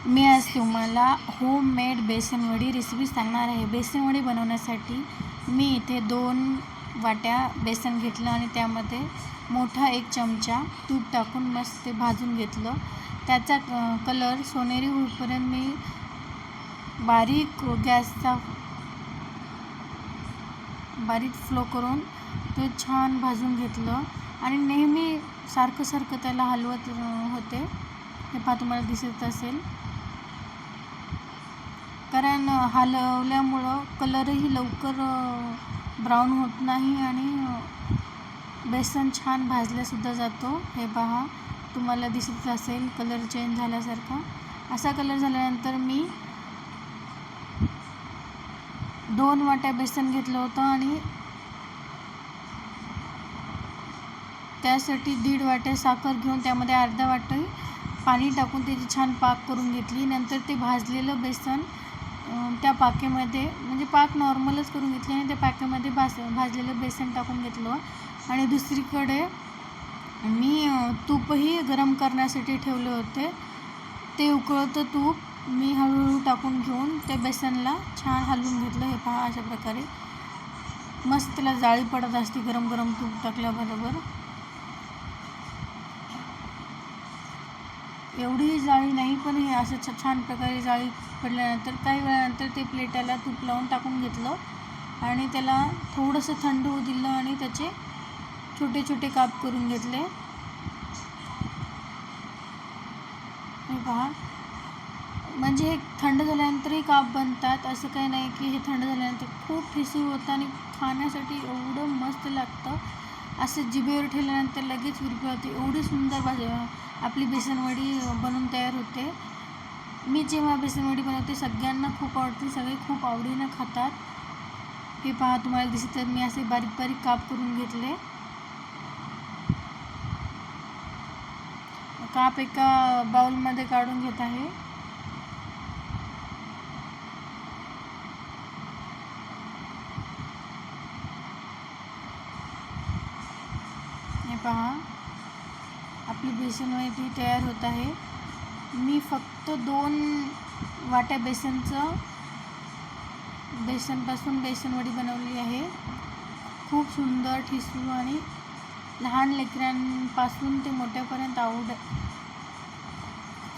मी आज तुम्हाला होममेड बेसनवडी रेसिपी सांगणार आहे. बेसनवडी बनवण्यासाठी मी इथे 2 वाट्या बेसन घेतलं आणि त्यामध्ये मोठा 1 चमचा तूप टाकून मस्त ते भाजून घेतलं. त्याचा कलर सोनेरी होईपर्यंत मी बारीक फ्लो करून ते छान भाजून घेतलं आणि नेहमी सारखं त्याला हलवत होते. हे पहा, तुम्हाला दिसत असेल, कारण हलवल्यामुळं कलरही लवकर ब्राऊन होत नाही आणि बेसन छान भाजल्यासुद्धा जातो. हे पहा, तुम्हाला दिसत असेल कलर चेंज झाल्यासारखा. असा कलर झाल्यानंतर मी 2 वाट्या बेसन घेतलं होतं आणि त्यासाठी 1.5 वाट्या साखर घेऊन त्यामध्ये अर्धा वाटी पाणी टाकून त्याची छान पाक करून घेतली. नंतर ते भाजलेलं बेसन त्या पाकेमध्ये, म्हणजे पाक नॉर्मलच करून घेतली आणि त्या पाकेमध्ये भाजलेलं बेसन टाकून घेतलं. आणि दुसरीकडे मी तूपही गरम करण्यासाठी ठेवले होते. ते उकळतं तूप मी हळूहळू टाकून घेऊन त्या बेसनला छान हलवून घेतलं. हे पहा, अशा प्रकारे मस्त त्याला जाळी पडत असते गरम गरम तूप टाकल्याबरोबर. एवढी जाळी नाही, पण हे असं छान प्रकारे जाळी पडल्यानंतर काही वेळानंतर ते प्लेटाला तूप लावून टाकून घेतलं आणि त्याला थोडंसं थंड होऊ दिलं आणि त्याचे छोटे छोटे काप करून घेतले. हे पहा, म्हणजे हे थंड झाल्यानंतरही काप बनतात, असं काही नाही की हे थंड झाल्यानंतर. खूप ठिसूळ होतं आणि खाण्यासाठी एवढं मस्त लागतं. असं जिभेवर ठेवल्यानंतर लगेच विरघळते. एवढी सुंदर आपली बेसनवडी बनून तयार होते. मी जेव्हा बेसनवडी बनवते सगळ्यांना खूप आवडते, सगळे खूप आवडीनं खातात. हे पहा, तुम्हाला दिसत आहे, मी असे बारीक बारीक काप करून घेतले. काप एका बाउलमध्ये काढून घेत आहे. हे पहा, आपली बेसनवडी तयार होत आहे. मी फक्त 2 वाट्या बेसनपासून बेसनवडी बनवली आहे. खूप सुंदर, ठिसूळ आणि लहान लेकरांपासून ते मोठ्यापर्यंत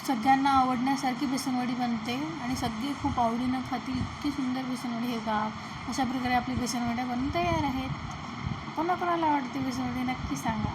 सगळ्यांना आवडण्यासारखी बेसनवडी बनते आणि सगळे खूप आवडीनं खातील. इतकी सुंदर बेसनवडी. हे पहा, अशा प्रकारे आपली बेसनवड्या बनून तयार आहेत. कोणाकोणाला आवडते बेसनवडी नक्की सांगा.